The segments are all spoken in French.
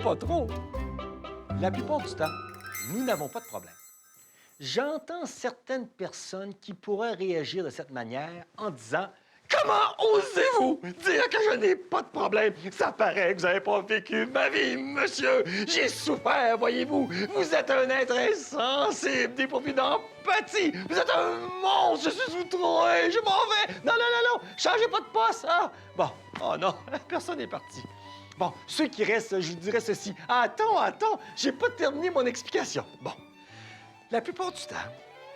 pas trop. La plupart du temps, nous n'avons pas de problème. J'entends certaines personnes qui pourraient réagir de cette manière en disant « Comment osez-vous dire que je n'ai pas de problème? Ça paraît que vous n'avez pas vécu ma vie, monsieur! J'ai souffert, voyez-vous! Vous êtes un être insensible, dépourvu d'empathie! Vous êtes un monstre! Je suis outré! Je m'en vais! Non, non, non, non! Changez pas de poste, hein? Bon, oh non, personne n'est parti. Bon, ceux qui restent, je vous dirais ceci. Attends, j'ai pas terminé mon explication. Bon, la plupart du temps,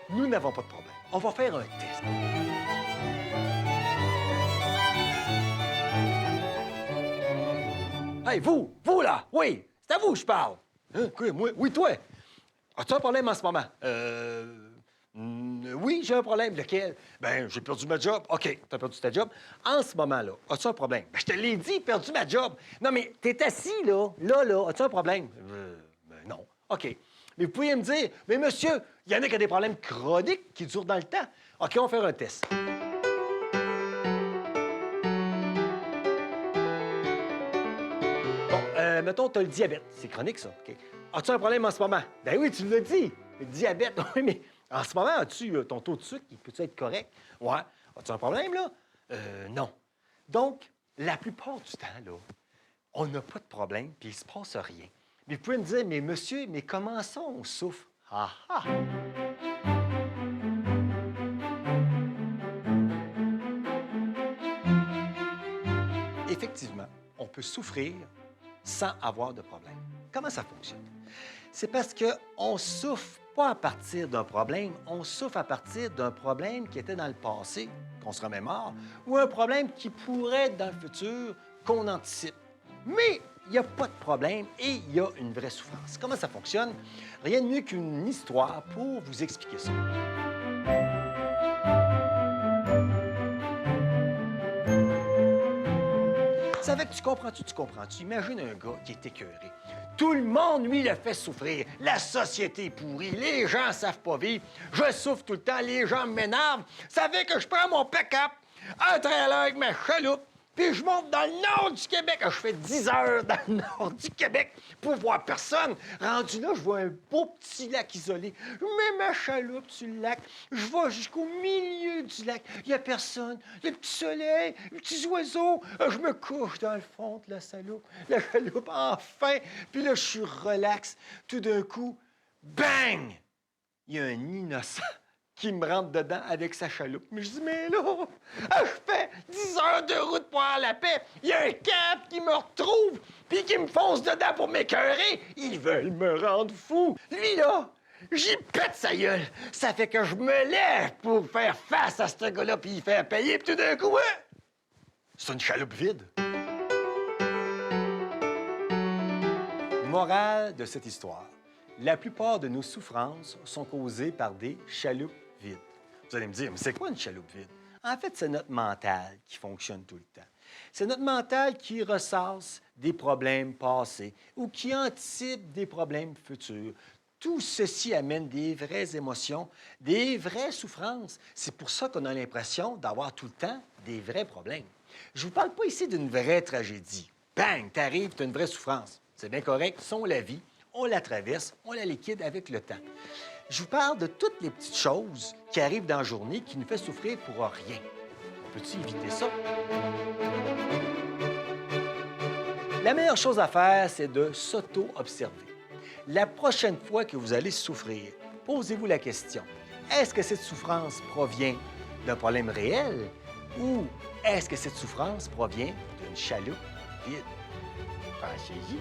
nous n'avons pas de problème. On va faire un test. Hey, vous là, oui, c'est à vous que je parle. Hein, quoi, moi? Oui, toi. As-tu un problème en ce moment? Oui, j'ai un problème. Lequel? Ben, j'ai perdu ma job. OK, t'as perdu ta job. En ce moment-là, as-tu un problème? Ben, je te l'ai dit, perdu ma job. Non, mais t'es assis, là, as-tu un problème? Ben, non. OK. Mais vous pouvez me dire, mais monsieur, il y en a qui ont des problèmes chroniques qui durent dans le temps. OK, on va faire un test. Bon, mettons, tu as le diabète. C'est chronique, ça. OK. As-tu un problème en ce moment? Ben oui, tu l'as dit. Le diabète. Oui, mais en ce moment, as-tu ton taux de sucre, il peut-tu être correct? Ouais. As-tu un problème, là? Non. Donc, la plupart du temps, là, on n'a pas de problème, puis il se passe rien. Mais vous pouvez me dire, mais monsieur, mais comment ça, on souffre? Ah ah! Effectivement, on peut souffrir sans avoir de problème. Comment ça fonctionne? C'est parce qu'on ne souffre pas à partir d'un problème, on souffre à partir d'un problème qui était dans le passé, qu'on se remémore, ou un problème qui pourrait être dans le futur, qu'on anticipe. Mais il n'y a pas de problème et il y a une vraie souffrance. Comment ça fonctionne? Rien de mieux qu'une histoire pour vous expliquer ça. C'est avec tu comprends-tu, tu comprends-tu? Imagine un gars qui est écœuré. Tout le monde, lui, le fait souffrir. La société est pourrie, les gens savent pas vivre. Je souffre tout le temps, les gens m'énervent. Ça fait que je prends mon pick-up, un trailer avec ma chaloupe, puis je monte dans le nord du Québec. Je fais 10 heures dans le nord du Québec pour voir personne. Rendu là, je vois un beau petit lac isolé. Je mets ma chaloupe sur le lac. Je vais jusqu'au milieu du lac. Il n'y a personne. Le petit soleil, les petits oiseaux. Je me couche dans le fond de la chaloupe, enfin. Puis là, je suis relax. Tout d'un coup, bang! Il y a un innocent qui me rentre dedans avec sa chaloupe. Mais je dis, mais là, je fais 10 heures de route pour avoir la paix. Il y a un cap qui me retrouve, puis qui me fonce dedans pour m'écœurer. Ils veulent me rendre fou. Lui, là, j'y pète sa gueule. Ça fait que je me lève pour faire face à ce gars-là, puis il fait payer, puis tout d'un coup, hein, c'est une chaloupe vide. Morale de cette histoire. La plupart de nos souffrances sont causées par des chaloupes vides. Vous allez me dire, mais c'est quoi une chaloupe vide? En fait, c'est notre mental qui fonctionne tout le temps. C'est notre mental qui ressasse des problèmes passés ou qui anticipe des problèmes futurs. Tout ceci amène des vraies émotions, des vraies souffrances. C'est pour ça qu'on a l'impression d'avoir tout le temps des vrais problèmes. Je vous parle pas ici d'une vraie tragédie. Bang, t'arrives, t'as une vraie souffrance. C'est bien correct, c'est la vie. On la traverse, on la liquide avec le temps. Je vous parle de toutes les petites choses qui arrivent dans la journée qui nous fait souffrir pour rien. On peut-tu éviter ça? La meilleure chose à faire, c'est de s'auto-observer. La prochaine fois que vous allez souffrir, posez-vous la question, est-ce que cette souffrance provient d'un problème réel ou est-ce que cette souffrance provient d'une chaloupe vide? Pensez-y.